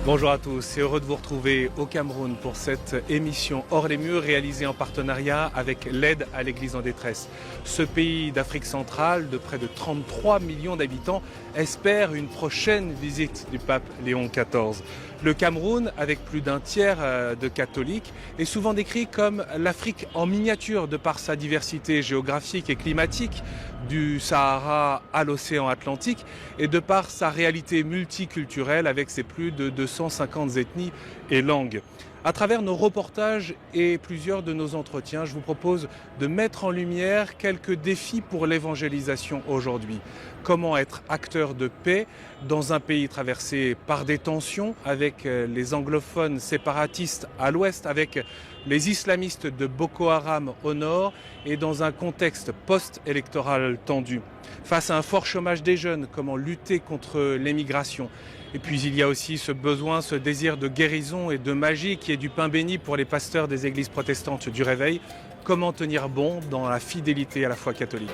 Bonjour à tous et heureux de vous retrouver au Cameroun pour cette émission Hors les murs réalisée en partenariat avec l'aide à l'Église en détresse. Ce pays d'Afrique centrale de près de 33 millions d'habitants espère une prochaine visite du pape Léon XIV. Le Cameroun, avec plus d'un tiers de catholiques, est souvent décrit comme l'Afrique en miniature de par sa diversité géographique et climatique, du Sahara à l'océan Atlantique, et de par sa réalité multiculturelle avec ses plus de 250 ethnies et langues. À travers nos reportages et plusieurs de nos entretiens, je vous propose de mettre en lumière quelques défis pour l'évangélisation aujourd'hui. Comment être acteur de paix dans un pays traversé par des tensions avec les anglophones séparatistes à l'ouest, avec les islamistes de Boko Haram au nord et dans un contexte post-électoral tendu. Face à un fort chômage des jeunes, comment lutter contre l'émigration ? Et puis il y a aussi ce besoin, ce désir de guérison et de magie qui est du pain béni pour les pasteurs des églises protestantes du Réveil. Comment tenir bon dans la fidélité à la foi catholique ?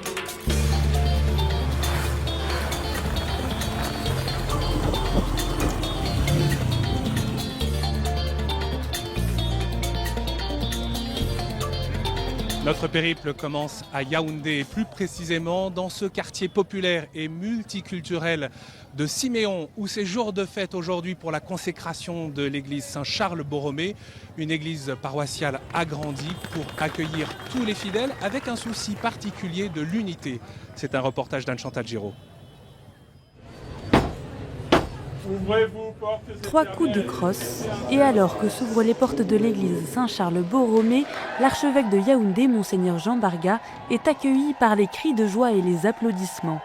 Notre périple commence à Yaoundé et plus précisément dans ce quartier populaire et multiculturel de Siméon où c'est jour de fête aujourd'hui pour la consécration de l'église Saint-Charles-Borromée, une église paroissiale agrandie pour accueillir tous les fidèles avec un souci particulier de l'unité. C'est un reportage d'Anne-Chantal Giraud. Trois coups de crosse, et alors que s'ouvrent les portes de l'église Saint-Charles-Borromée, l'archevêque de Yaoundé, Monseigneur Jean Barga, est accueilli par les cris de joie et les applaudissements.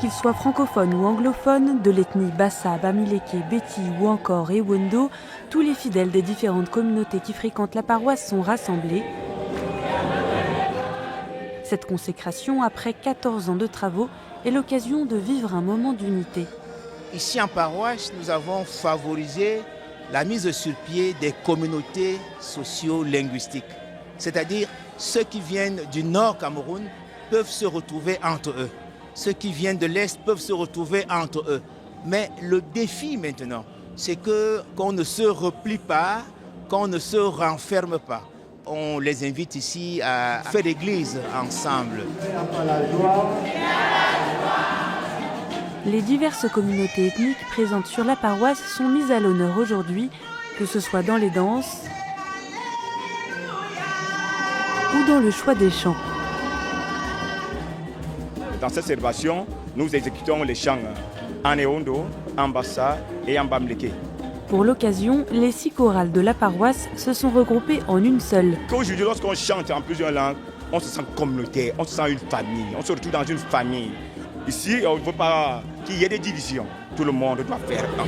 Qu'ils soient francophones ou anglophones, de l'ethnie Bassa, Bamileke, Beti ou encore Ewondo, tous les fidèles des différentes communautés qui fréquentent la paroisse sont rassemblés. Cette consécration, après 14 ans de travaux, est l'occasion de vivre un moment d'unité. Ici en paroisse, nous avons favorisé la mise sur pied des communautés socio-linguistiques. C'est-à-dire ceux qui viennent du nord Cameroun peuvent se retrouver entre eux. Ceux qui viennent de l'est peuvent se retrouver entre eux. Mais le défi maintenant, c'est qu'on ne se replie pas, qu'on ne se renferme pas. On les invite ici à faire l'église ensemble. Les diverses communautés ethniques présentes sur la paroisse sont mises à l'honneur aujourd'hui, que ce soit dans les danses ou dans le choix des chants. Dans cette célébration, nous exécutons les chants en Ewondo, en Bassa et en Bamileke. Pour l'occasion, les 6 chorales de la paroisse se sont regroupées en une seule. Aujourd'hui, lorsqu'on chante en plusieurs langues, on se sent communautaire, on se sent une famille, on se retrouve dans une famille. Ici, on ne veut pas qu'il y ait des divisions. Tout le monde doit faire un.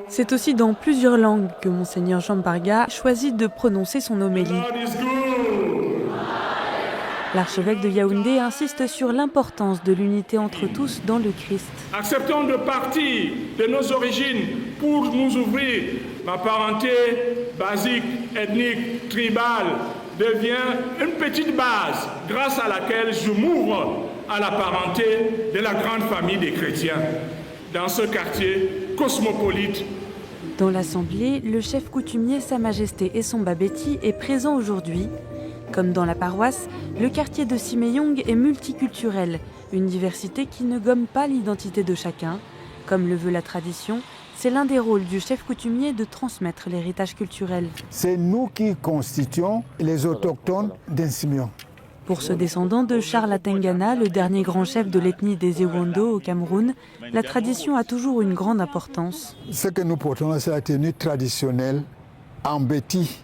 C'est aussi dans plusieurs langues que Monseigneur Jean Barga choisit de prononcer son homélie. L'archevêque de Yaoundé insiste sur l'importance de l'unité entre tous dans le Christ. Acceptons de partir de nos origines pour nous ouvrir. Ma parenté basique, ethnique, tribale devient une petite base grâce à laquelle je m'ouvre à la parenté de la grande famille des chrétiens dans ce quartier cosmopolite. Dans l'assemblée, le chef coutumier Sa Majesté Essomba Beti est présent aujourd'hui. Comme dans la paroisse, le quartier de Siméyong est multiculturel, une diversité qui ne gomme pas l'identité de chacun. Comme le veut la tradition, c'est l'un des rôles du chef coutumier de transmettre l'héritage culturel. C'est nous qui constituons les autochtones d'un Siméon. Pour ce descendant de Charles Atengana, le dernier grand chef de l'ethnie des Ewondo au Cameroun, la tradition a toujours une grande importance. Ce que nous portons, c'est la tenue traditionnelle en Beti.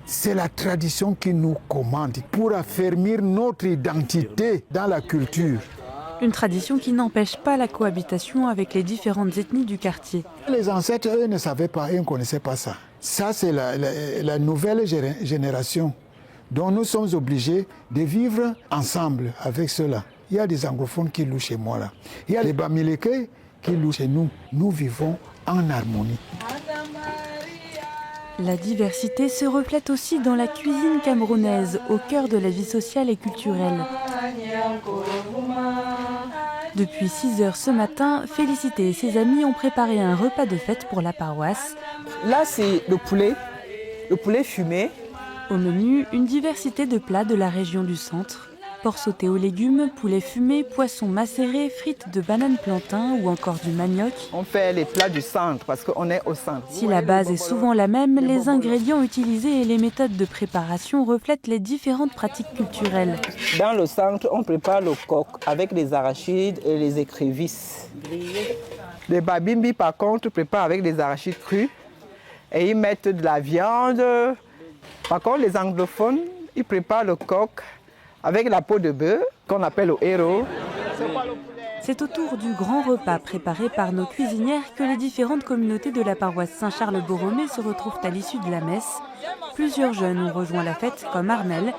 C'est la tradition qui nous commande pour affermir notre identité dans la culture. Une tradition qui n'empêche pas la cohabitation avec les différentes ethnies du quartier. Les ancêtres, eux, ne savaient pas, ils ne connaissaient pas ça. Ça, c'est la nouvelle génération dont nous sommes obligés de vivre ensemble avec ceux-là. Il y a des anglophones qui louent chez moi là. Il y a les Bamileke qui louent chez nous. Nous vivons en harmonie. La diversité se reflète aussi dans la cuisine camerounaise, au cœur de la vie sociale et culturelle. Depuis 6 heures ce matin, Félicité et ses amis ont préparé un repas de fête pour la paroisse. Là, c'est le poulet fumé. Au menu, une diversité de plats de la région du centre. Porc sauté aux légumes, poulet fumé, poisson macéré, frites de banane plantain ou encore du manioc. On fait les plats du centre parce qu'on est au centre. Si la base est souvent la même, les ingrédients utilisés et les méthodes de préparation reflètent les différentes pratiques culturelles. Dans le centre, on prépare le coq avec les arachides et les écrevisses. Les babimbi, par contre, préparent avec des arachides crus et ils mettent de la viande. Par contre, les anglophones, ils préparent le coq avec la peau de bœuf, qu'on appelle le héros. C'est autour du grand repas préparé par nos cuisinières que les différentes communautés de la paroisse Saint-Charles-Borromée se retrouvent à l'issue de la messe. Plusieurs jeunes ont rejoint la fête, comme Armelle.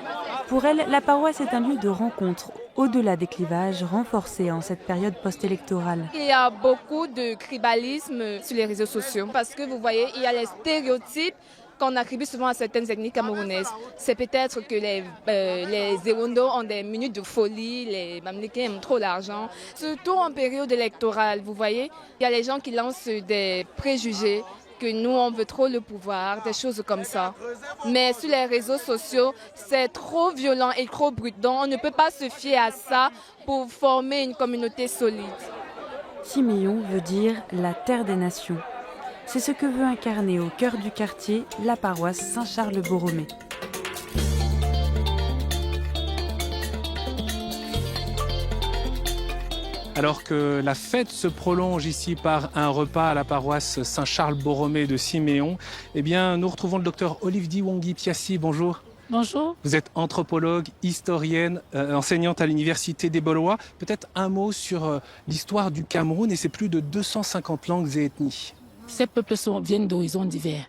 Pour elle, la paroisse est un lieu de rencontre, au-delà des clivages, renforcés en cette période post-électorale. Il y a beaucoup de tribalisme sur les réseaux sociaux parce que vous voyez, il y a les stéréotypes qu'on attribue souvent à certaines ethnies camerounaises. C'est peut-être que les Ewondo ont des minutes de folie, les Bamileke aiment trop l'argent. Surtout en période électorale, vous voyez, il y a les gens qui lancent des préjugés, que nous, on veut trop le pouvoir, des choses comme ça. Mais sur les réseaux sociaux, c'est trop violent et trop brut. Donc, on ne peut pas se fier à ça pour former une communauté solide. Siméon veut dire la terre des nations. C'est ce que veut incarner au cœur du quartier la paroisse Saint-Charles-Borromée. Alors que la fête se prolonge ici par un repas à la paroisse Saint-Charles-Borromée de Siméon, eh bien, nous retrouvons le docteur Olive Diwongi Piassi. Bonjour. Bonjour. Vous êtes anthropologue, historienne, enseignante à l'université des Belois. Peut-être un mot sur l'histoire du Cameroun et ses plus de 250 langues et ethnies. Ces peuples viennent d'horizons divers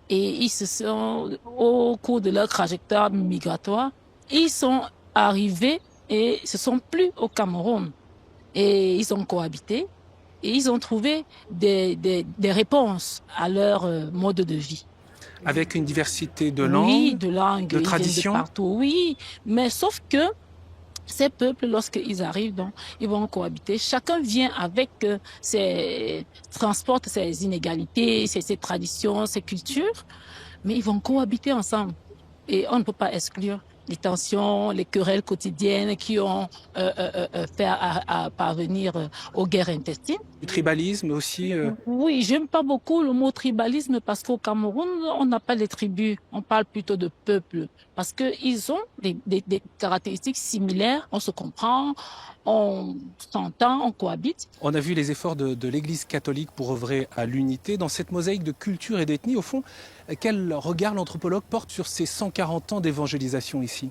et ils se sont, au cours de leur trajectoire migratoire, ils sont arrivés et se sont plus au Cameroun. Et ils ont cohabité et ils ont trouvé des réponses à leur mode de vie. Avec une diversité de langues, oui, de langues, de traditions. De partout, oui, mais sauf que ces peuples, lorsqu'ils arrivent, donc, ils vont cohabiter. Chacun vient avec transporte ses inégalités, ses traditions, ses cultures, mais ils vont cohabiter ensemble. Et on ne peut pas exclure les tensions, les querelles quotidiennes qui ont fait à parvenir aux guerres intestines. Du tribalisme aussi. Oui, j'aime pas beaucoup le mot tribalisme parce qu'au Cameroun, on n'a pas les tribus, on parle plutôt de peuples parce qu'ils ont des caractéristiques similaires, on se comprend, on s'entend, on cohabite. On a vu les efforts de l'Église catholique pour œuvrer à l'unité. Dans cette mosaïque de culture et d'ethnie, au fond, quel regard l'anthropologue porte sur ces 140 ans d'évangélisation ici?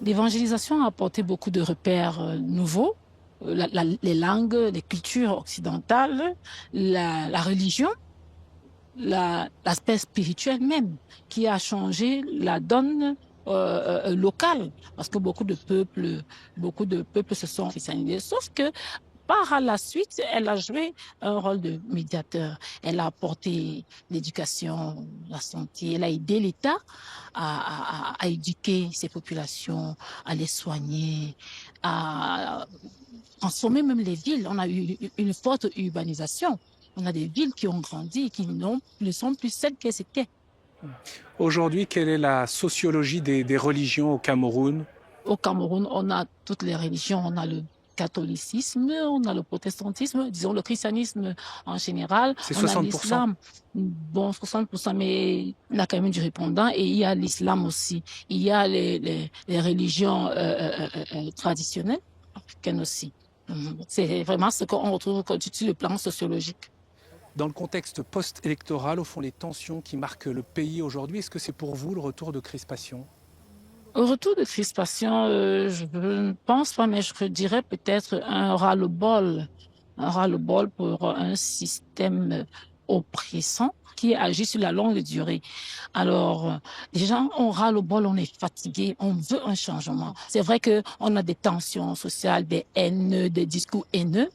L'évangélisation a apporté beaucoup de repères nouveaux. Les langues, les cultures occidentales, la religion, l'aspect spirituel même, qui a changé la donne locale, parce que beaucoup de peuples se sont christianisés. Sauf que par la suite, elle a joué un rôle de médiateur. Elle a apporté l'éducation, la santé. Elle a aidé l'État à éduquer ses populations, à les soigner, à transformer même les villes. On a eu une forte urbanisation. On a des villes qui ont grandi, qui ne sont plus celles qu'elles étaient. Aujourd'hui, quelle est la sociologie des religions au Cameroun? Au Cameroun, on a toutes les religions. On a le catholicisme, on a le protestantisme, disons le christianisme en général. C'est 60%. On a l'islam, bon 60%, mais il y a quand même du répondant. Et il y a l'islam aussi. Il y a les religions traditionnelles africaines aussi. C'est vraiment ce qu'on retrouve sur le plan sociologique. Dans le contexte post-électoral, au fond, les tensions qui marquent le pays aujourd'hui, est-ce que c'est pour vous le retour de crispation? Au retour de crispation, je ne pense pas, mais je dirais peut-être un ras-le-bol pour un système oppressant qui agit sur la longue durée. Alors, les gens ont ras-le-bol, on est fatigué, on veut un changement. C'est vrai qu'on a des tensions sociales, des haines, des discours haineux,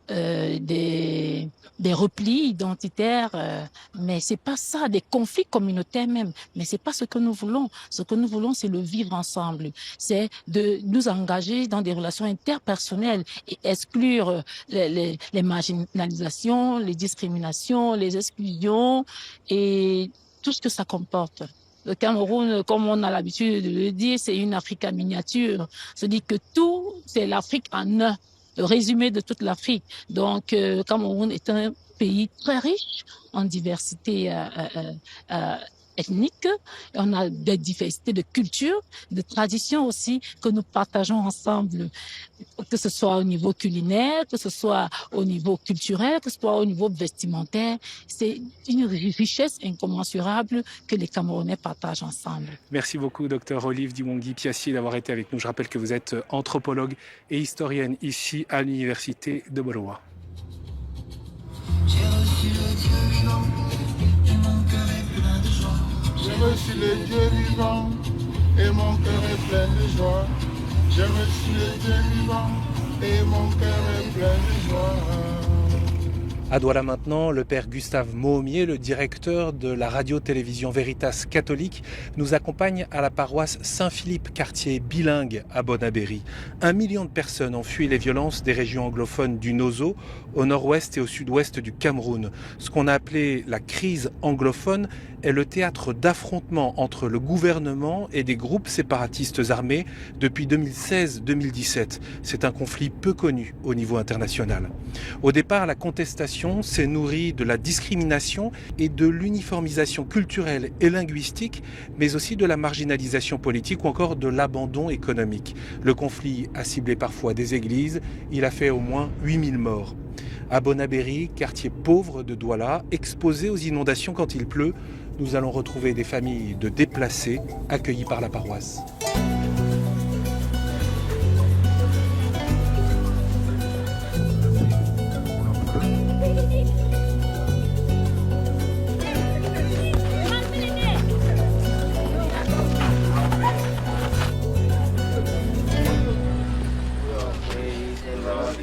des replis identitaires, mais c'est pas ça, des conflits communautaires même. Mais c'est pas ce que nous voulons. Ce que nous voulons, c'est le vivre ensemble. C'est de nous engager dans des relations interpersonnelles et exclure les marginalisations, les discriminations, les exclusions et tout ce que ça comporte. Le Cameroun, comme on a l'habitude de le dire, c'est une Afrique en miniature. C'est-à-dire que tout, c'est l'Afrique en un. Le résumé de toute l'Afrique. Donc, le Cameroun est un pays très riche en diversité ethnique. On a des diversités de cultures, de traditions aussi que nous partageons ensemble, que ce soit au niveau culinaire, que ce soit au niveau culturel, que ce soit au niveau vestimentaire. C'est une richesse incommensurable que les Camerounais partagent ensemble. Merci beaucoup, Dr Olive Diwongi-Piassié, d'avoir été avec nous. Je rappelle que vous êtes anthropologue et historienne ici à l'Université de Boloa. J'ai reçu le Dieu vivant et mon cœur est plein de joie. J'ai reçu le Dieu vivant et mon cœur est plein de joie. À Douala maintenant, le père Gustave Mohomier, le directeur de la radio-télévision Veritas catholique, nous accompagne à la paroisse Saint-Philippe, quartier bilingue à Bonabéry. 1 million de personnes ont fui les violences des régions anglophones du Nozo, au nord-ouest et au sud-ouest du Cameroun. Ce qu'on a appelé la crise anglophone est le théâtre d'affrontements entre le gouvernement et des groupes séparatistes armés depuis 2016-2017. C'est un conflit peu connu au niveau international. Au départ, la contestation s'est nourrie de la discrimination et de l'uniformisation culturelle et linguistique, mais aussi de la marginalisation politique ou encore de l'abandon économique. Le conflit a ciblé parfois des églises, il a fait au moins 8000 morts. À Bonabéry, quartier pauvre de Douala, exposé aux inondations quand il pleut, nous allons retrouver des familles de déplacés accueillis par la paroisse.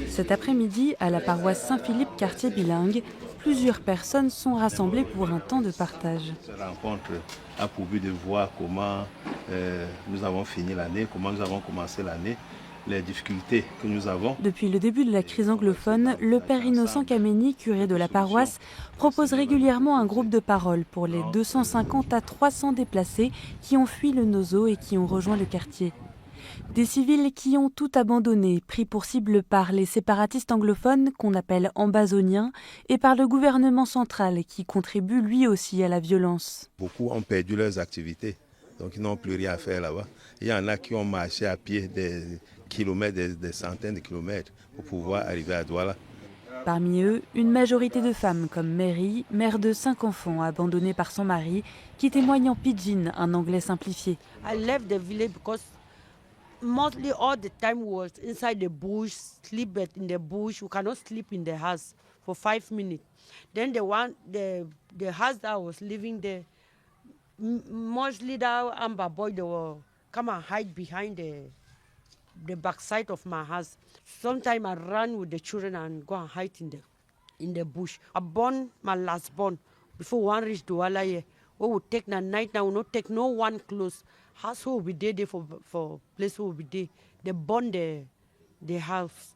Cet après-midi, à la paroisse Saint-Philippe, quartier bilingue, plusieurs personnes sont rassemblées pour un temps de partage. Cette rencontre a pour but de voir comment nous avons fini l'année, comment nous avons commencé l'année, les difficultés que nous avons. Depuis le début de la crise anglophone, le père Innocent Kameni, curé de la paroisse, propose régulièrement un groupe de parole pour les 250 à 300 déplacés qui ont fui le Nozo et qui ont rejoint le quartier. Des civils qui ont tout abandonné, pris pour cible par les séparatistes anglophones qu'on appelle ambazoniens et par le gouvernement central qui contribue lui aussi à la violence. Beaucoup ont perdu leurs activités, donc ils n'ont plus rien à faire là-bas. Il y en a qui ont marché à pied des kilomètres, des centaines de kilomètres pour pouvoir arriver à Douala. Parmi eux, une majorité de femmes comme Mary, mère de 5 enfants abandonnés par son mari, qui témoigne en pidgin, un anglais simplifié. I left the village because mostly all the time was inside the bush, sleep in the bush. You cannot sleep in the house for 5 minutes. Then the house that I was living there, mostly the Amber boy, they will come and hide behind the backside of my house. Sometimes I run with the children and go and hide in the bush. I born my last born before one reach Douala here. We will take the night now, we will not take no one close. House will be there for place will be there. They burn the house.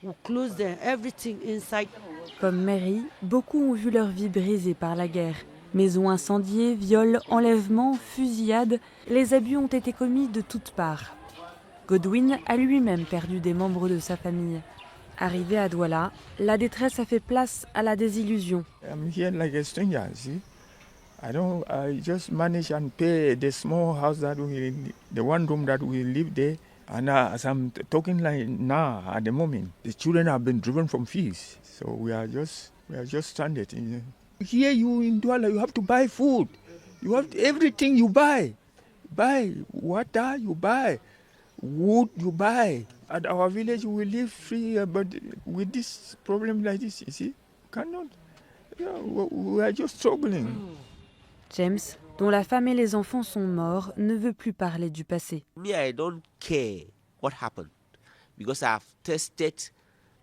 We close everything inside. Comme Mary, beaucoup ont vu leur vie brisée par la guerre. Maisons incendiées, viols, enlèvements, fusillades, les abus ont été commis de toutes parts. Godwin a lui-même perdu des membres de sa famille. Arrivé à Douala, la détresse a fait place à la désillusion. I'm here like a stranger, see? I just manage and pay the small house the one room that we live there. And as I'm talking like now, at the moment, the children have been driven from fees. So we are just stranded. Here you in Douala, you have to buy food. You have everything you buy. Buy water, you buy wood, you buy. At our village, we live free, but with this problem like this, you see, cannot. We are just struggling. James, dont la femme et les enfants sont morts, ne veut plus parler du passé. Me, I don't care what happened because I've tasted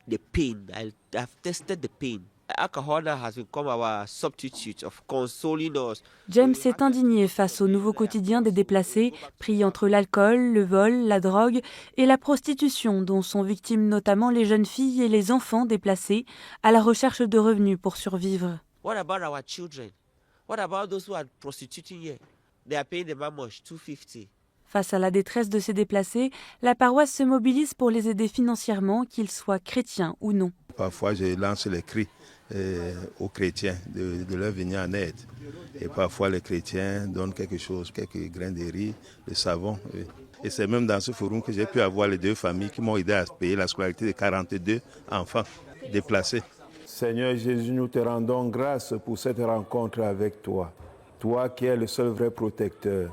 the pain. I've tested the pain. Alcohol has become our substitute of consoling us. James s'est indigné face au nouveau quotidien des déplacés, pris entre l'alcool, le vol, la drogue et la prostitution, dont sont victimes notamment les jeunes filles et les enfants déplacés, à la recherche de revenus pour survivre. What about our children? What about those who are prostituting here? They are paying them how much? $250. Face à la détresse de ces déplacés, la paroisse se mobilise pour les aider financièrement, qu'ils soient chrétiens ou non. Parfois, je lance les cris aux chrétiens de leur venir en aide. Et parfois, les chrétiens donnent quelque chose, quelques grains de riz, de savon. Et c'est même dans ce forum que j'ai pu avoir les 2 familles qui m'ont aidé à payer la scolarité de 42 enfants déplacés. Seigneur Jésus, nous te rendons grâce pour cette rencontre avec toi. Toi qui es le seul vrai protecteur.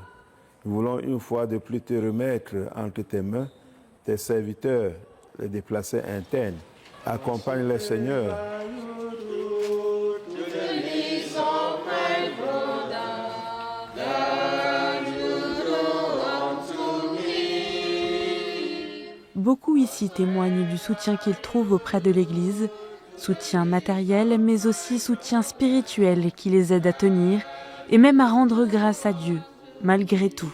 Nous voulons une fois de plus te remettre entre tes mains, tes serviteurs, les déplacés internes. Accompagne-les, Seigneur. Beaucoup ici témoignent du soutien qu'ils trouvent auprès de l'Église, soutien matériel mais aussi soutien spirituel qui les aide à tenir et même à rendre grâce à Dieu, malgré tout.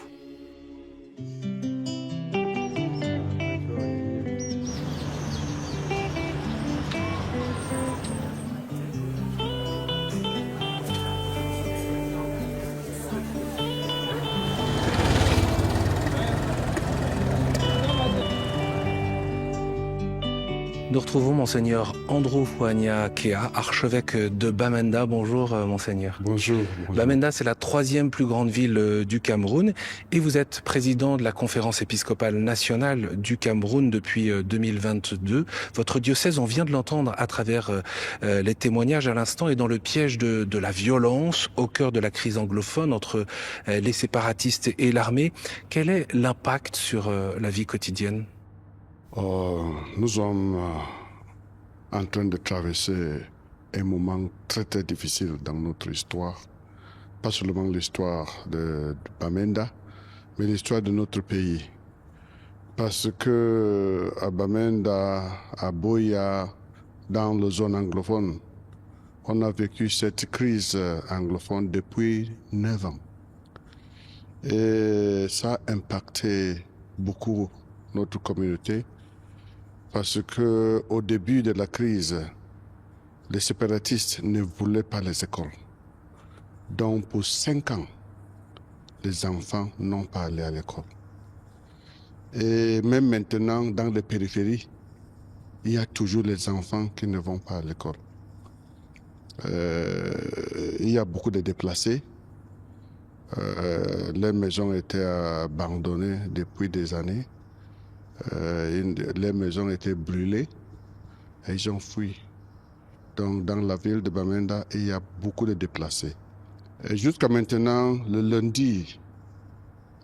Nous retrouvons Monseigneur Andrew Fuania Kea, archevêque de Bamenda. Bonjour Monseigneur. Bonjour. Bamenda, c'est la 3e plus grande ville du Cameroun et vous êtes président de la conférence épiscopale nationale du Cameroun depuis 2022. Votre diocèse, on vient de l'entendre à travers les témoignages à l'instant, est dans le piège de la violence au cœur de la crise anglophone entre les séparatistes et l'armée. Quel est l'impact sur la vie quotidienne ? Nous sommes en train de traverser un moment très très difficile dans notre histoire. Pas seulement l'histoire de Bamenda, mais l'histoire de notre pays. Parce que à Bamenda, à Boya, dans la zone anglophone, on a vécu cette crise anglophone depuis 9 ans. Et ça a impacté beaucoup notre communauté. Parce qu'au début de la crise, les séparatistes ne voulaient pas les écoles. Donc pour 5 ans, les enfants n'ont pas allé à l'école. Et même maintenant, dans les périphéries, il y a toujours les enfants qui ne vont pas à l'école. Il y a beaucoup de déplacés. Les maisons étaient abandonnées depuis des années. Les maisons étaient brûlées et ils ont fui. Donc dans la ville de Bamenda, il y a beaucoup de déplacés. Jusqu'à maintenant, le lundi,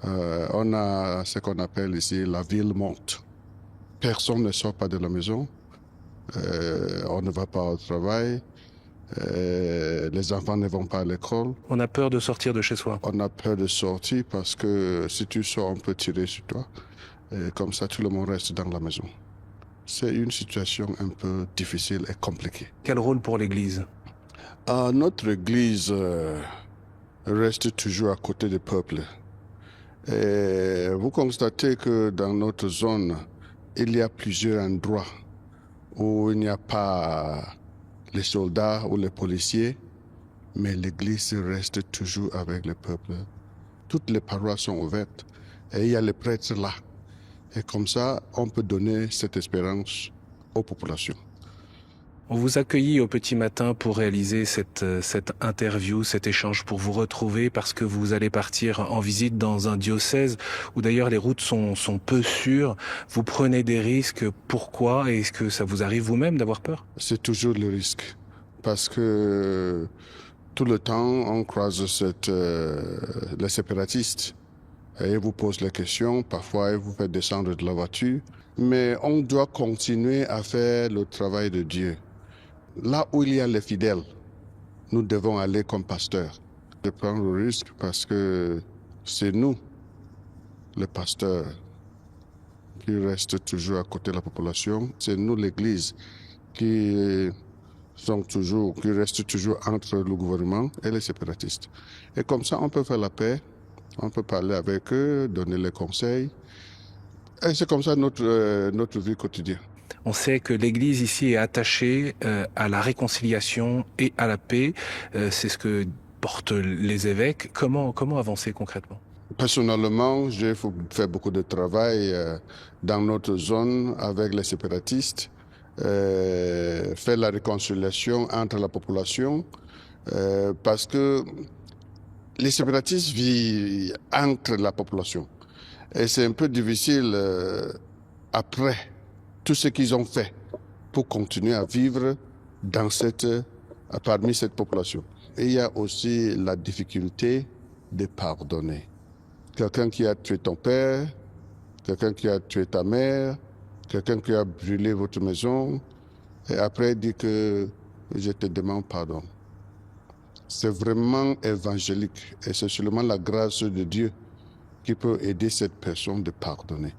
on a ce qu'on appelle ici la ville morte. Personne ne sort pas de la maison, on ne va pas au travail, les enfants ne vont pas à l'école. On a peur de sortir de chez soi. On a peur de sortir parce que si tu sors, on peut tirer sur toi. Et comme ça, tout le monde reste dans la maison. C'est une situation un peu difficile et compliquée. Quel rôle pour l'Église ? Notre Église reste toujours à côté du peuple. Et vous constatez que dans notre zone, il y a plusieurs endroits où il n'y a pas les soldats ou les policiers, mais l'Église reste toujours avec le peuple. Toutes les paroisses sont ouvertes et il y a les prêtres là. Et comme ça, on peut donner cette espérance aux populations. On vous accueillit au petit matin pour réaliser cette interview, cet échange, pour vous retrouver parce que vous allez partir en visite dans un diocèse où d'ailleurs les routes sont peu sûres. Vous prenez des risques. Pourquoi ? Est-ce que ça vous arrive vous-même d'avoir peur ? C'est toujours le risque. Parce que tout le temps, on croise les séparatistes. Et ils vous posent les questions, parfois ils vous font descendre de la voiture. Mais on doit continuer à faire le travail de Dieu. Là où il y a les fidèles, nous devons aller comme pasteurs. De prendre le risque parce que c'est nous, les pasteurs, qui restent toujours à côté de la population. C'est nous, l'Église, qui restent toujours entre le gouvernement et les séparatistes. Et comme ça, on peut faire la paix, on peut parler avec eux, donner les conseils. Et c'est comme ça notre vie quotidienne. On sait que l'Église ici est attachée à la réconciliation et à la paix. C'est ce que portent les évêques. Comment avancer concrètement ? Personnellement, j'ai fait beaucoup de travail dans notre zone avec les séparatistes, faire la réconciliation entre la population, parce que les séparatistes vivent entre la population. Et c'est un peu difficile après tout ce qu'ils ont fait pour continuer à vivre parmi cette population. Et il y a aussi la difficulté de pardonner. Quelqu'un qui a tué ton père, quelqu'un qui a tué ta mère, quelqu'un qui a brûlé votre maison, et après dit que je te demande pardon. C'est vraiment évangélique et c'est seulement la grâce de Dieu qui peut aider cette personne de pardonner.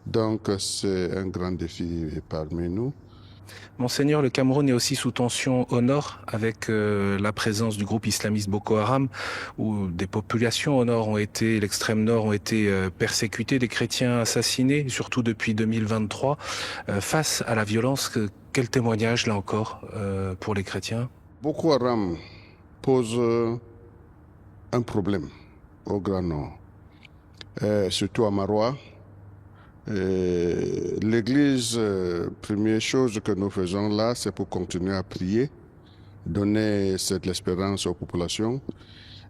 Donc c'est un grand défi parmi nous. Monseigneur, le Cameroun est aussi sous tension au nord avec la présence du groupe islamiste Boko Haram, où des populations au nord l'extrême nord ont été persécutées, des chrétiens assassinés, surtout depuis 2023. Face à la violence, quel témoignage là encore pour les chrétiens ? Boko Haram pose un problème au Grand Nord, surtout à Maroua. L'Église, première chose que nous faisons là, c'est pour continuer à prier, donner cette espérance aux populations.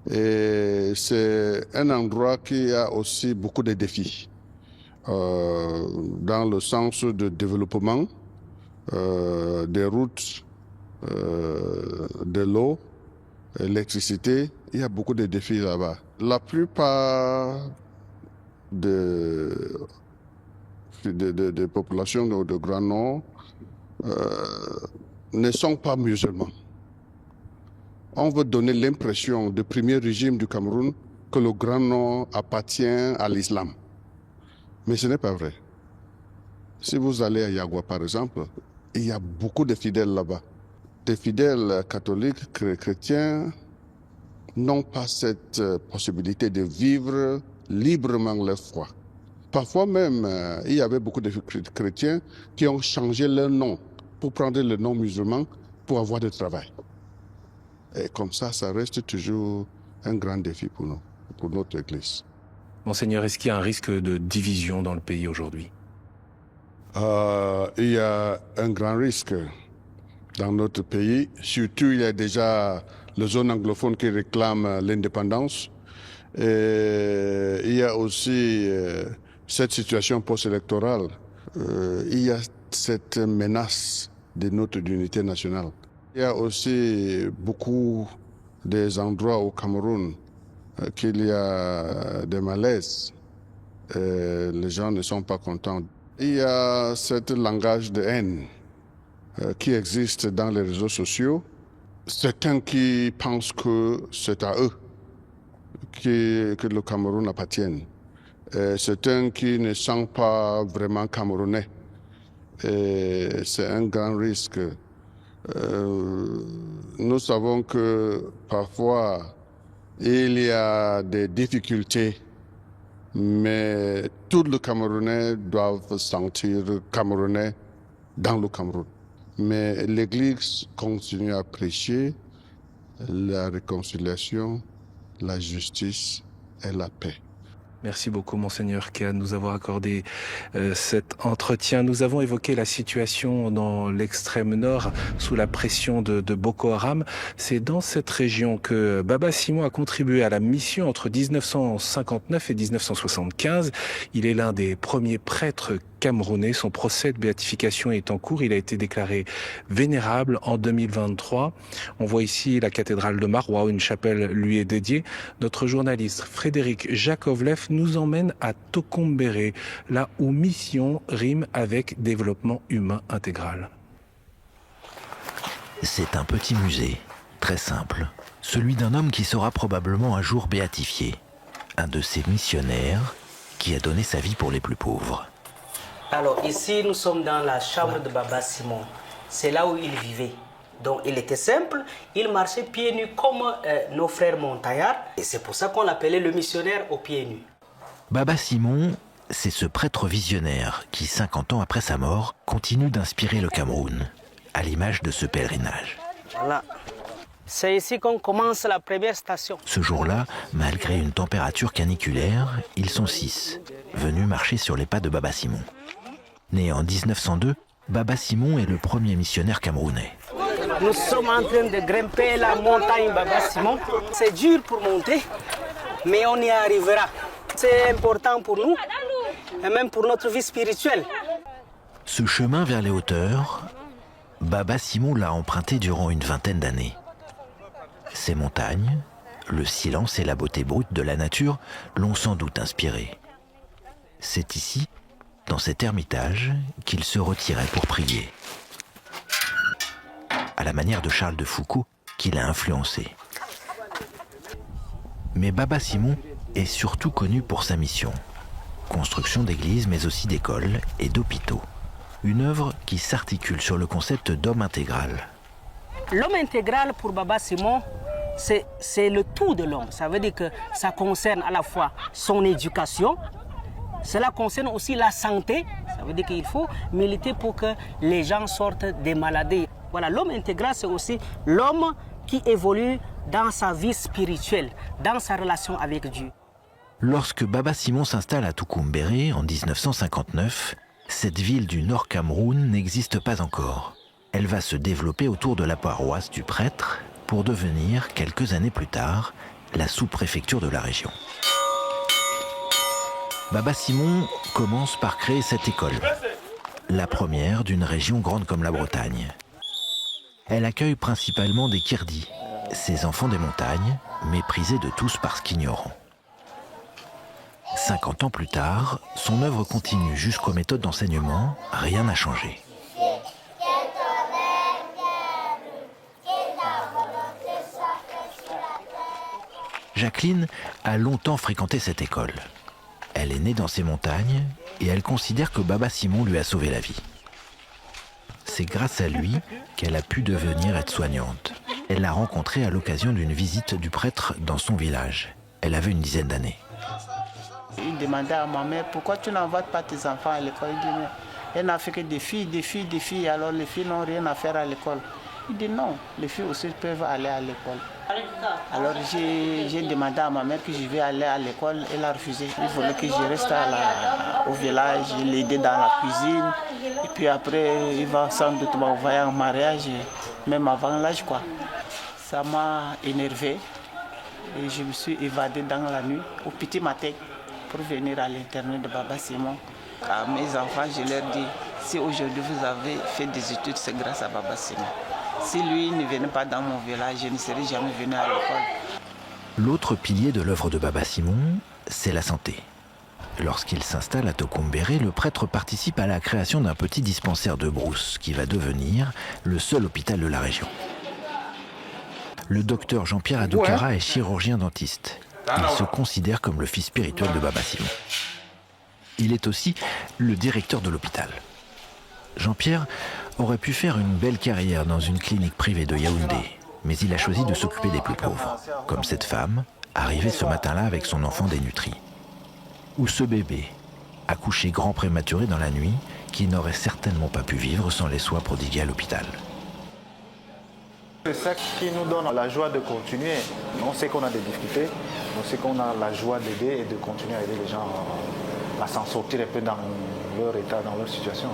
Et c'est un endroit qui a aussi beaucoup de défis, dans le sens de développement, des routes, de l'eau, l'électricité. Il y a beaucoup de défis là-bas. La plupart des populations de Grand Nord ne sont pas musulmans. On veut donner l'impression du premier régime du Cameroun que le Grand Nord appartient à l'islam. Mais ce n'est pas vrai. Si vous allez à Yagua, par exemple, il y a beaucoup de fidèles là-bas. Des fidèles catholiques, chrétiens, n'ont pas cette possibilité de vivre librement leur foi. Parfois même, il y avait beaucoup de chrétiens qui ont changé leur nom pour prendre le nom musulman pour avoir du travail. Et comme ça reste toujours un grand défi pour nous, pour notre Église. Monseigneur, est-ce qu'il y a un risque de division dans le pays aujourd'hui ? Il y a un grand risque dans notre pays. Surtout, il y a déjà les zones anglophones qui réclament l'indépendance. Et il y a aussi cette situation post-électorale. Il y a cette menace de notre unité nationale. Il y a aussi beaucoup des endroits au Cameroun qu'il y a des malaises. Les gens ne sont pas contents. Il y a ce langage de haine qui existe dans les réseaux sociaux. Certains qui pensent que c'est à eux que le Cameroun appartient. Certains qui ne sont pas vraiment camerounais. C'est un grand risque. Nous savons que parfois il y a des difficultés, mais tous les Camerounais doivent se sentir Camerounais dans le Cameroun. Mais l'Église continue à prêcher la réconciliation, la justice et la paix. Merci beaucoup, Monseigneur Kéa, de nous avoir accordé cet entretien. Nous avons évoqué la situation dans l'extrême nord sous la pression de Boko Haram. C'est dans cette région que Baba Simon a contribué à la mission entre 1959 et 1975. Il est l'un des premiers prêtres camerounais. Son procès de béatification est en cours. Il a été déclaré vénérable en 2023. On voit ici la cathédrale de Maroua, où une chapelle lui est dédiée. Notre journaliste Frédéric Jakovlev nous emmène à Tokombéré, là où mission rime avec développement humain intégral. C'est un petit musée, très simple, celui d'un homme qui sera probablement un jour béatifié, un de ces missionnaires qui a donné sa vie pour les plus pauvres. Alors ici, nous sommes dans la chambre de Baba Simon. c'est là où il vivait. Donc il était simple, il marchait pieds nus comme nos frères montagnards. Et c'est pour ça qu'on l'appelait le missionnaire aux pieds nus. Baba Simon, c'est ce prêtre visionnaire qui, 50 ans après sa mort, continue d'inspirer le Cameroun, à l'image de ce pèlerinage. Voilà. C'est ici qu'on commence la première station. Ce jour-là, malgré une température caniculaire, ils sont 6, venus marcher sur les pas de Baba Simon. Né en 1902, Baba Simon est le premier missionnaire camerounais. Nous sommes en train de grimper la montagne Baba Simon. C'est dur pour monter, mais on y arrivera. C'est important pour nous, et même pour notre vie spirituelle. Ce chemin vers les hauteurs, Baba Simon l'a emprunté durant une vingtaine d'années. Ces montagnes, le silence et la beauté brute de la nature l'ont sans doute inspiré. C'est ici, dans cet ermitage, qu'il se retirait pour prier. À la manière de Charles de Foucault, qui l'a influencé. Mais Baba Simon est surtout connu pour sa mission. Construction d'églises, mais aussi d'écoles et d'hôpitaux. Une œuvre qui s'articule sur le concept d'homme intégral. L'homme intégral pour Baba Simon, c'est le tout de l'homme. Ça veut dire que ça concerne à la fois son éducation, cela concerne aussi la santé. Ça veut dire qu'il faut militer pour que les gens sortent des maladies. Voilà, l'homme intégral, c'est aussi l'homme qui évolue dans sa vie spirituelle, dans sa relation avec Dieu. Lorsque Baba Simon s'installe à Tukumbéré en 1959, cette ville du Nord Cameroun n'existe pas encore. Elle va se développer autour de la paroisse du prêtre pour devenir, quelques années plus tard, la sous-préfecture de la région. Baba Simon commence par créer cette école, la première d'une région grande comme la Bretagne. Elle accueille principalement des Kirdis, ces enfants des montagnes, méprisés de tous parce qu'ignorants. 50 ans plus tard, son œuvre continue jusqu'aux méthodes d'enseignement, rien n'a changé. Jacqueline a longtemps fréquenté cette école. Elle est née dans ces montagnes et elle considère que Baba Simon lui a sauvé la vie. C'est grâce à lui qu'elle a pu devenir aide-soignante. Elle l'a rencontré à l'occasion d'une visite du prêtre dans son village. Elle avait une dizaine d'années. Il demandait à ma mère, pourquoi tu n'envoies pas tes enfants à l'école? Il dit, mais elle n'a fait que des filles, alors les filles n'ont rien à faire à l'école. Il dit non, les filles aussi peuvent aller à l'école. Alors j'ai demandé à ma mère que je vais aller à l'école, elle a refusé. Il voulait que je reste au village, l'aider dans la cuisine. Et puis après, il va sans doute m'envoyer en mariage, même avant l'âge quoi. Ça m'a énervé et je me suis évadé dans la nuit, au petit matin, pour venir à l'internat de Baba Simon. À mes enfants, je leur dis, si aujourd'hui vous avez fait des études, c'est grâce à Baba Simon. Si lui ne venait pas dans mon village, je ne serais jamais venu à l'école. L'autre pilier de l'œuvre de Baba Simon, c'est la santé. Lorsqu'il s'installe à Tukumbéré, le prêtre participe à la création d'un petit dispensaire de brousse qui va devenir le seul hôpital de la région. Le docteur Jean-Pierre Adoukara est chirurgien dentiste. Il se considère comme le fils spirituel de Baba Simon. Il est aussi le directeur de l'hôpital. Jean-Pierre aurait pu faire une belle carrière dans une clinique privée de Yaoundé, mais il a choisi de s'occuper des plus pauvres, comme cette femme, arrivée ce matin-là avec son enfant dénutri. Ou ce bébé, accouché grand prématuré dans la nuit, qui n'aurait certainement pas pu vivre sans les soins prodigués à l'hôpital. C'est ça qui nous donne la joie de continuer. On sait qu'on a des difficultés, on sait qu'on a la joie d'aider et de continuer à aider les gens à s'en sortir un peu dans leur état, dans leur situation.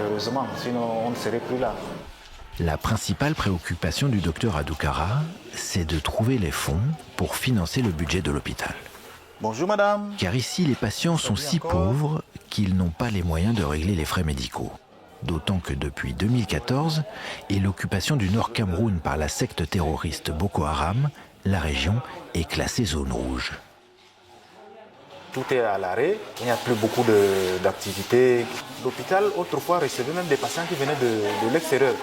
Heureusement, sinon on ne serait plus là. La principale préoccupation du docteur Adoukara, c'est de trouver les fonds pour financer le budget de l'hôpital. Bonjour madame. Car ici, les patients sont si pauvres qu'ils n'ont pas les moyens de régler les frais médicaux. D'autant que depuis 2014 et l'occupation du Nord Cameroun par la secte terroriste Boko Haram, la région est classée zone rouge. Tout est à l'arrêt, il n'y a plus beaucoup d'activités. L'hôpital, autrefois, recevait même des patients qui venaient de l'extérieur,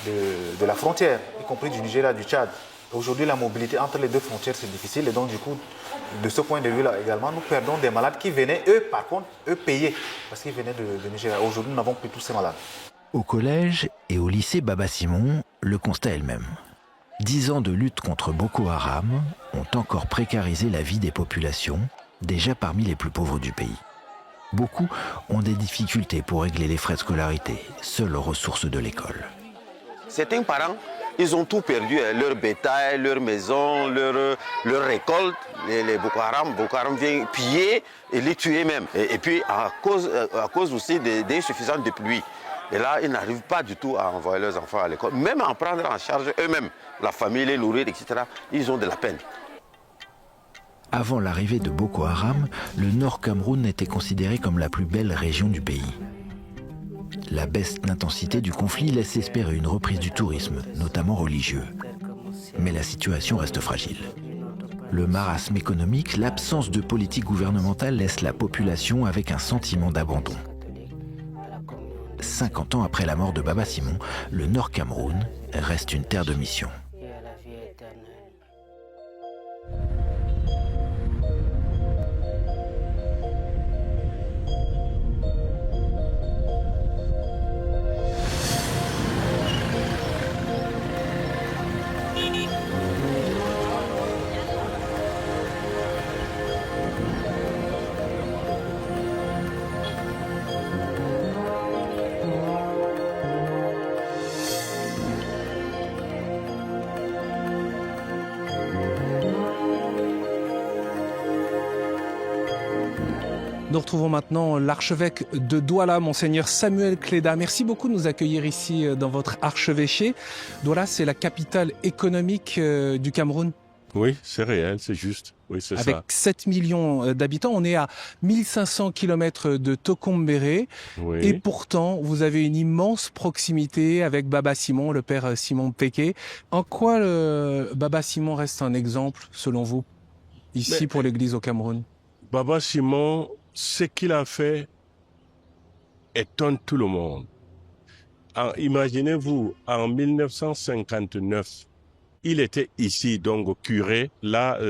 de la frontière, y compris du Nigeria, du Tchad. Aujourd'hui, la mobilité entre les deux frontières, c'est difficile. Et donc, du coup, de ce point de vue-là également, nous perdons des malades qui venaient, eux, par contre, eux, payés, parce qu'ils venaient de Nigeria. Aujourd'hui, nous n'avons plus tous ces malades. Au collège et au lycée Baba-Simon, le constat est le même. 10 ans de lutte contre Boko Haram ont encore précarisé la vie des populations, déjà parmi les plus pauvres du pays. Beaucoup ont des difficultés pour régler les frais de scolarité, seule ressource de l'école. Certains parents, ils ont tout perdu, leur bétail, leur maison, leur récolte. Les Boko Haram viennent piller et les tuer même. Et puis à cause aussi d'insuffisance de pluie. Et là, ils n'arrivent pas du tout à envoyer leurs enfants à l'école, même à en prendre en charge eux-mêmes. La famille, les nourrir, etc. Ils ont de la peine. Avant l'arrivée de Boko Haram, le Nord Cameroun était considéré comme la plus belle région du pays. La baisse d'intensité du conflit laisse espérer une reprise du tourisme, notamment religieux. Mais la situation reste fragile. Le marasme économique, l'absence de politique gouvernementale laisse la population avec un sentiment d'abandon. 50 ans après la mort de Baba-Simon, le Nord Cameroun reste une terre de mission. Nous retrouvons maintenant l'archevêque de Douala, Monseigneur Samuel Cléda. Merci beaucoup de nous accueillir ici dans votre archevêché. Douala, c'est la capitale économique du Cameroun. Oui, c'est réel, c'est juste. Oui, c'est Avec ça. 7 millions d'habitants, on est à 1500 km de Tokombéré. Oui. Et pourtant, vous avez une immense proximité avec Baba-Simon, le père Simon Péké. En quoi Baba-Simon reste un exemple, selon vous, ici pour l'Église au Cameroun? Baba-Simon, ce qu'il a fait étonne tout le monde. Imaginez-vous, en 1959, il était ici, donc curé, là,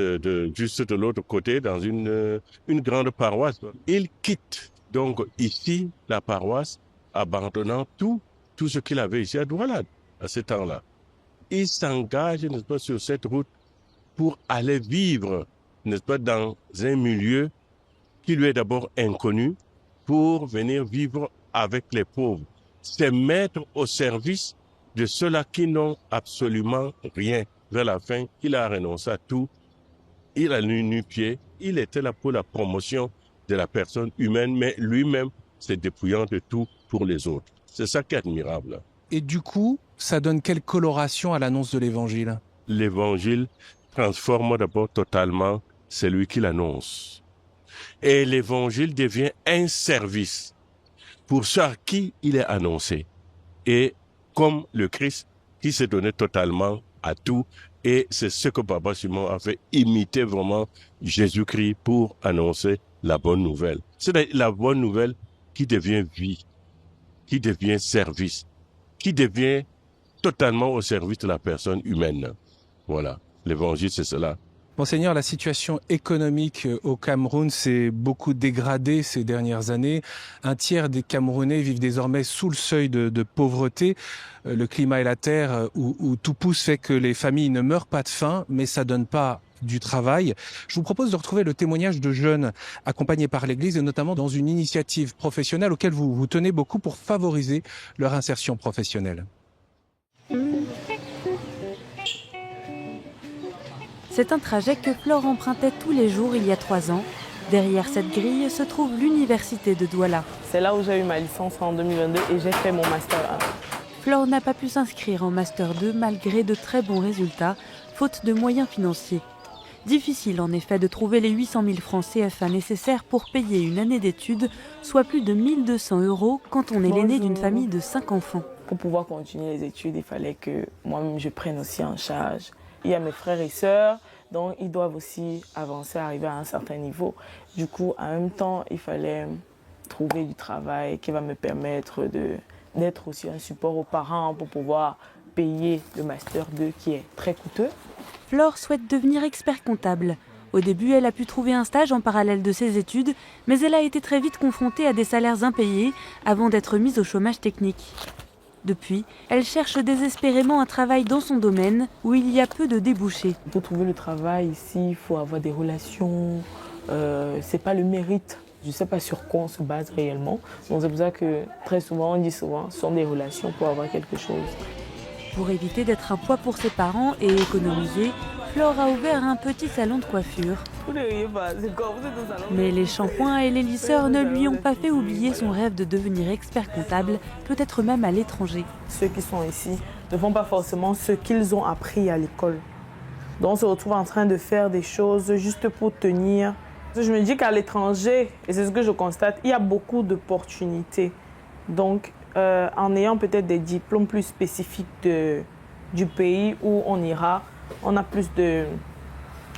juste de l'autre côté, dans une grande paroisse. Il quitte donc ici la paroisse, abandonnant tout ce qu'il avait ici à Douala, à ce temps-là. Il s'engage, n'est-ce pas, sur cette route pour aller vivre, n'est-ce pas, dans un milieu qui lui est d'abord inconnu, pour venir vivre avec les pauvres. C'est mettre au service de ceux-là qui n'ont absolument rien. Vers la fin, il a renoncé à tout. Il a nu-pied. Il était là pour la promotion de la personne humaine, mais lui-même s'est dépouillant de tout pour les autres. C'est ça qui est admirable. Et du coup, ça donne quelle coloration à l'annonce de l'Évangile? L'Évangile transforme d'abord totalement celui qui l'annonce. Et l'Évangile devient un service pour ceux à qui il est annoncé. Et comme le Christ qui s'est donné totalement à tout, et c'est ce que Baba-Simon a fait, imiter vraiment Jésus-Christ pour annoncer la bonne nouvelle. C'est la bonne nouvelle qui devient vie, qui devient service, qui devient totalement au service de la personne humaine. Voilà, l'Évangile c'est cela. Monseigneur, la situation économique au Cameroun s'est beaucoup dégradée ces dernières années. Un tiers des Camerounais vivent désormais sous le seuil de pauvreté. Le climat et la terre où tout pousse fait que les familles ne meurent pas de faim, mais ça donne pas du travail. Je vous propose de retrouver le témoignage de jeunes accompagnés par l'Église et notamment dans une initiative professionnelle auquel vous tenez beaucoup pour favoriser leur insertion professionnelle. C'est un trajet que Flore empruntait tous les jours il y a 3 ans. Derrière cette grille se trouve l'université de Douala. C'est là où j'ai eu ma licence en 2022 et j'ai fait mon master 1. Flore n'a pas pu s'inscrire en master 2 malgré de très bons résultats, faute de moyens financiers. Difficile en effet de trouver les 800 000 francs CFA nécessaires pour payer une année d'études, soit plus de 1 200 € quand on est l'aîné d'une famille de 5 enfants. Pour pouvoir continuer les études, il fallait que moi-même je prenne aussi en charge. Il y a mes frères et sœurs, donc ils doivent aussi avancer, arriver à un certain niveau. Du coup, en même temps, il fallait trouver du travail qui va me permettre d'être aussi un support aux parents pour pouvoir payer le Master 2 qui est très coûteux. Flore souhaite devenir expert comptable. Au début, elle a pu trouver un stage en parallèle de ses études, mais elle a été très vite confrontée à des salaires impayés avant d'être mise au chômage technique. Depuis, elle cherche désespérément un travail dans son domaine où il y a peu de débouchés. Pour trouver le travail ici, il faut avoir des relations, c'est pas le mérite. Je ne sais pas sur quoi on se base réellement. Donc c'est pour ça que très souvent, on dit souvent, ce sont des relations pour avoir quelque chose. Pour éviter d'être un poids pour ses parents et économiser, Flore a ouvert un petit salon de coiffure. Mais les shampoings et les lisseurs ne lui ont pas fait oublier son rêve de devenir expert comptable, peut-être même à l'étranger. Ceux qui sont ici ne font pas forcément ce qu'ils ont appris à l'école. Donc on se retrouve en train de faire des choses juste pour tenir. Je me dis qu'à l'étranger, et c'est ce que je constate, il y a beaucoup d'opportunités. Donc en ayant peut-être des diplômes plus spécifiques du pays où on ira, on a plus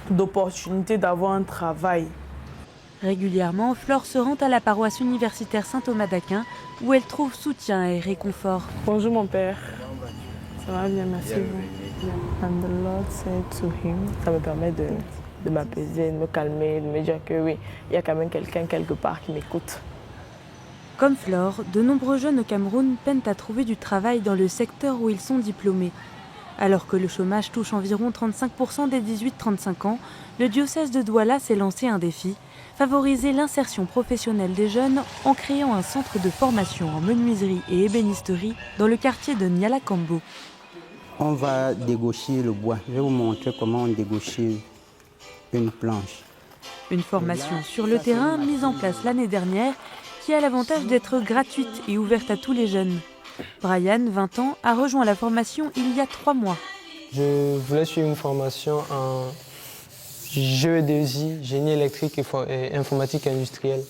d'opportunités d'avoir un travail. Régulièrement, Flore se rend à la paroisse universitaire Saint-Thomas d'Aquin où elle trouve soutien et réconfort. Bonjour mon père. Ça va bien, merci. And the Lord said to him. Ça me permet de m'apaiser, de me calmer, de me dire que oui, il y a quand même quelqu'un quelque part qui m'écoute. Comme Flore, de nombreux jeunes au Cameroun peinent à trouver du travail dans le secteur où ils sont diplômés. Alors que le chômage touche environ 35% des 18-35 ans, le diocèse de Douala s'est lancé un défi, favoriser l'insertion professionnelle des jeunes en créant un centre de formation en menuiserie et ébénisterie dans le quartier de Nialakambo. On va dégaucher le bois. Je vais vous montrer comment on dégauche une planche. Une formation sur le terrain mise en place l'année dernière qui a l'avantage d'être gratuite et ouverte à tous les jeunes. Brian, 20 ans, a rejoint la formation il y a 3 mois. Je voulais suivre une formation en géodésie, génie électrique et informatique industrielle.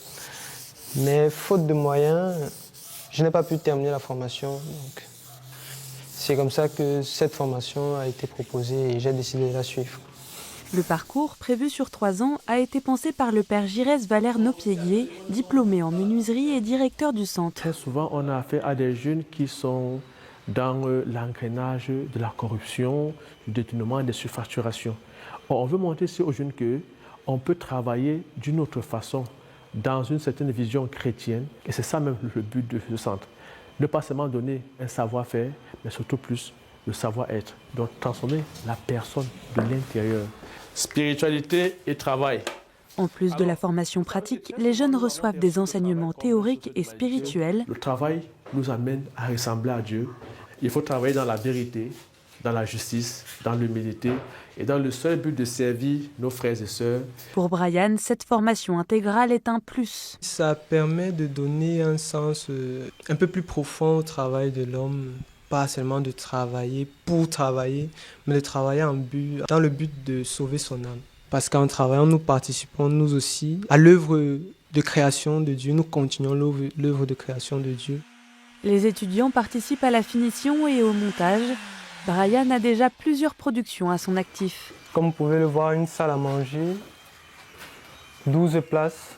Mais faute de moyens, je n'ai pas pu terminer la formation. Donc, c'est comme ça que cette formation a été proposée et j'ai décidé de la suivre. Le parcours, prévu sur 3 ans, a été pensé par le père Girès Valère Nopieguier, diplômé en menuiserie et directeur du centre. Très souvent, on a affaire à des jeunes qui sont dans l'engrenage de la corruption, du détournement et des surfacturations. On veut montrer ici aux jeunes qu'on peut travailler d'une autre façon, dans une certaine vision chrétienne. Et c'est ça même le but de ce centre. Ne pas seulement donner un savoir-faire, mais surtout plus le savoir-être. Donc transformer la personne de l'intérieur. Spiritualité et travail. En plus de la formation pratique, les jeunes reçoivent des enseignements théoriques et spirituels. Le travail nous amène à ressembler à Dieu. Il faut travailler dans la vérité, dans la justice, dans l'humilité et dans le seul but de servir nos frères et sœurs. Pour Brian, cette formation intégrale est un plus. Ça permet de donner un sens un peu plus profond au travail de l'homme. Pas seulement de travailler pour travailler, mais de travailler dans le but de sauver son âme. Parce qu'en travaillant, nous participons nous aussi à l'œuvre de création de Dieu. Nous continuons l'œuvre de création de Dieu. Les étudiants participent à la finition et au montage. Brian a déjà plusieurs productions à son actif. Comme vous pouvez le voir, une salle à manger, 12 places,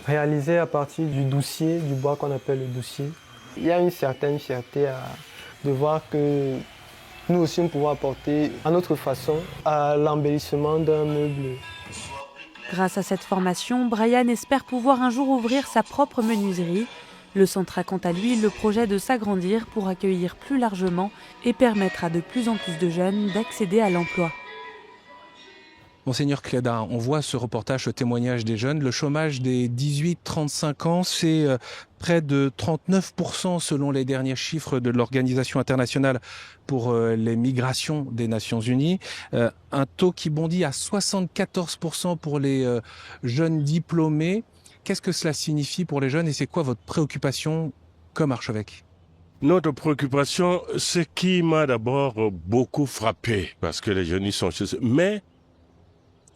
réalisée à partir du doucier, du bois qu'on appelle le doucier. Il y a une certaine fierté de voir que nous aussi nous pouvons apporter à notre façon à l'embellissement d'un meuble. Grâce à cette formation, Brian espère pouvoir un jour ouvrir sa propre menuiserie. Le centre a quant à lui le projet de s'agrandir pour accueillir plus largement et permettre à de plus en plus de jeunes d'accéder à l'emploi. Monseigneur Cléda, on voit ce reportage, ce témoignage des jeunes. Le chômage des 18-35 ans, c'est près de 39% selon les derniers chiffres de l'Organisation internationale pour les migrations des Nations Unies. Un taux qui bondit à 74% pour les jeunes diplômés. Qu'est-ce que cela signifie pour les jeunes et c'est quoi votre préoccupation comme archevêque ? Notre préoccupation, ce qui m'a d'abord beaucoup frappé, parce que les jeunes, ils sont chez eux, mais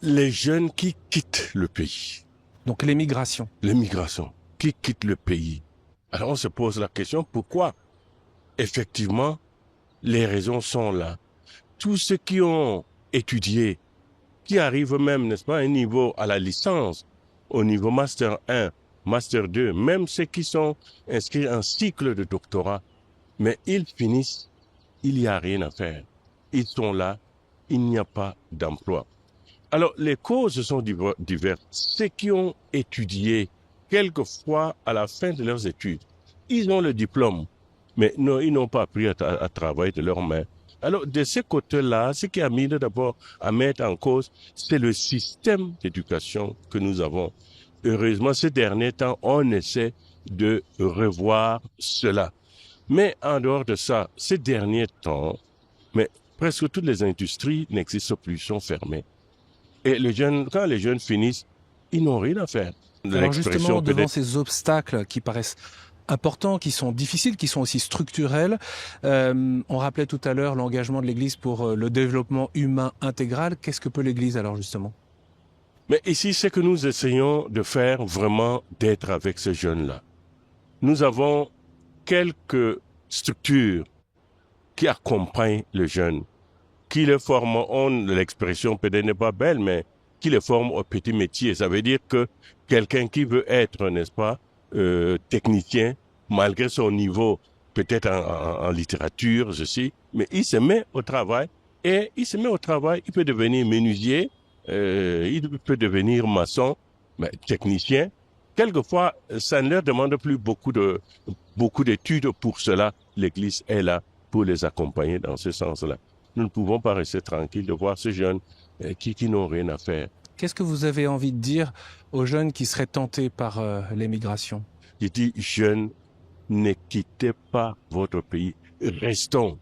les jeunes qui quittent le pays. Donc les migrations. Les migrations, qui quittent le pays. Alors on se pose la question, pourquoi? Effectivement, les raisons sont là. Tous ceux qui ont étudié, qui arrivent même, n'est-ce pas, à un niveau, à la licence, au niveau Master 1, Master 2, même ceux qui sont inscrits en cycle de doctorat, mais ils finissent, il n'y a rien à faire. Ils sont là, il n'y a pas d'emploi. Alors, les causes sont diverses. Ceux qui ont étudié, quelquefois, à la fin de leurs études, ils ont le diplôme, Mais non, ils n'ont pas appris à travailler de leurs mains. Alors, de ce côté-là, ce qui a mis d'abord à mettre en cause, c'est le système d'éducation que nous avons. Heureusement, ces derniers temps, on essaie de revoir cela. Mais en dehors de ça, ces derniers temps, mais presque toutes les industries n'existent plus, sont fermées. Et quand les jeunes finissent, ils n'ont rien à faire. Alors justement, devant ces obstacles qui paraissent importants, qui sont difficiles, qui sont aussi structurels, on rappelait tout à l'heure l'engagement de l'Église pour le développement humain intégral. Qu'est-ce que peut l'Église alors justement? Mais ici, c'est que nous essayons de faire vraiment d'être avec ces jeunes-là. Nous avons quelques structures qui accompagnent les jeunes, qui les forment, l'expression peut-être n'est pas belle, mais qui les forment au petit métier. Ça veut dire que quelqu'un qui veut être, n'est-ce pas, technicien, malgré son niveau, peut-être en littérature, mais il se met au travail, et il peut devenir menuisier, il peut devenir maçon, mais technicien. Quelquefois, ça ne leur demande plus beaucoup d'études pour cela. L'Église est là pour les accompagner dans ce sens-là. Nous ne pouvons pas rester tranquilles de voir ces jeunes qui n'ont rien à faire. Qu'est-ce que vous avez envie de dire aux jeunes qui seraient tentés par l'émigration? Je dis, jeunes, ne quittez pas votre pays. Restons.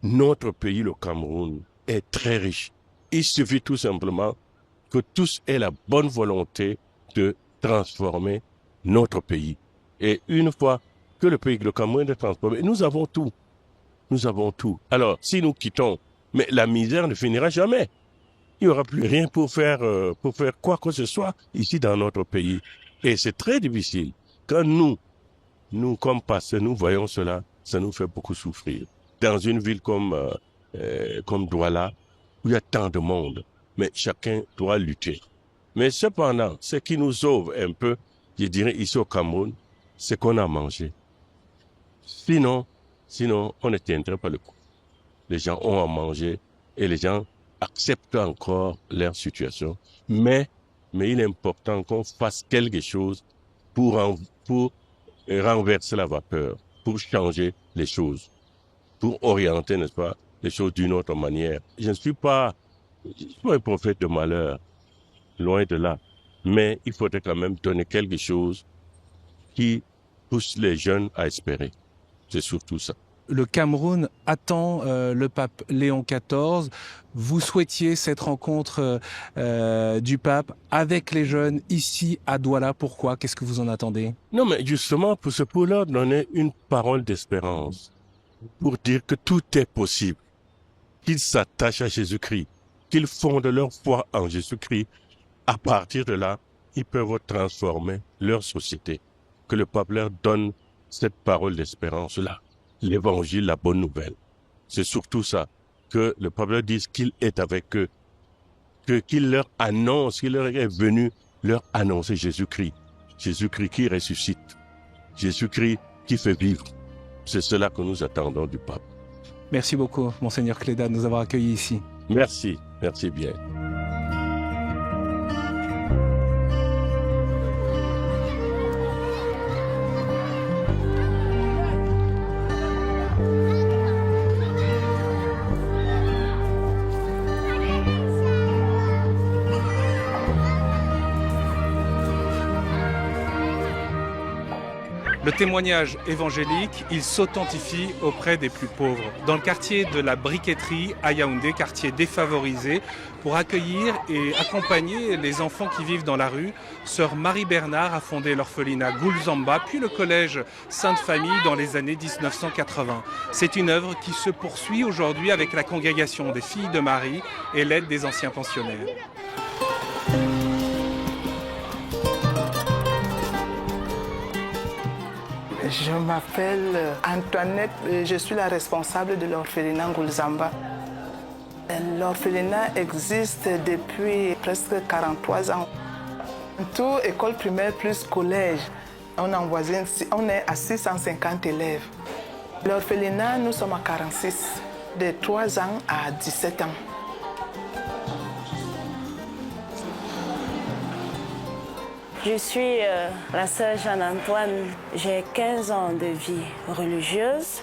Notre pays, le Cameroun, est très riche. Il suffit tout simplement que tous aient la bonne volonté de transformer notre pays. Et une fois que le Cameroun est transformé, nous avons tout. Nous avons tout. Alors, si nous quittons, mais la misère ne finira jamais. Il n'y aura plus rien pour faire quoi que ce soit ici dans notre pays. Et c'est très difficile. Quand nous comme pasteurs, nous voyons cela, ça nous fait beaucoup souffrir. Dans une ville comme Douala, où il y a tant de monde, mais chacun doit lutter. Mais cependant, ce qui nous sauve un peu, je dirais ici au Cameroun, c'est qu'on a mangé. Sinon, on ne tiendrait pas le coup. Les gens ont à manger et les gens acceptent encore leur situation. Mais il est important qu'on fasse quelque chose pour renverser la vapeur, pour changer les choses, pour orienter, n'est-ce pas, les choses d'une autre manière. Je ne suis pas un prophète de malheur, loin de là. Mais il faudrait quand même donner quelque chose qui pousse les jeunes à espérer. C'est surtout ça. Le Cameroun attend le pape Léon XIV. Vous souhaitiez cette rencontre du pape avec les jeunes ici à Douala. Pourquoi? Qu'est-ce que vous en attendez? Non, mais justement, pour leur donner une parole d'espérance, pour dire que tout est possible, qu'ils s'attachent à Jésus-Christ, qu'ils fondent leur foi en Jésus-Christ. À partir de là, ils peuvent transformer leur société. Que le pape leur donne cette parole d'espérance-là. L'évangile, la bonne nouvelle. C'est surtout ça, que le pape leur dise qu'il est avec eux, qu'il leur annonce, qu'il leur est venu leur annoncer Jésus-Christ. Jésus-Christ qui ressuscite. Jésus-Christ qui fait vivre. C'est cela que nous attendons du pape. Merci beaucoup, Monseigneur Cléda, de nous avoir accueillis ici. Merci bien. Le témoignage évangélique, il s'authentifie auprès des plus pauvres. Dans le quartier de la Briqueterie à Yaoundé, quartier défavorisé, pour accueillir et accompagner les enfants qui vivent dans la rue, sœur Marie Bernard a fondé l'orphelinat Goulzamba, puis le collège Sainte-Famille dans les années 1980. C'est une œuvre qui se poursuit aujourd'hui avec la congrégation des Filles de Marie et l'aide des anciens pensionnaires. Je m'appelle Antoinette, je suis la responsable de l'orphelinat Goulzamba. L'orphelinat existe depuis presque 43 ans. Tout école primaire plus collège, on est à 650 élèves. L'orphelinat, nous sommes à 46, de 3 ans à 17 ans. Je suis la sœur Jeanne-Antoine. J'ai 15 ans de vie religieuse.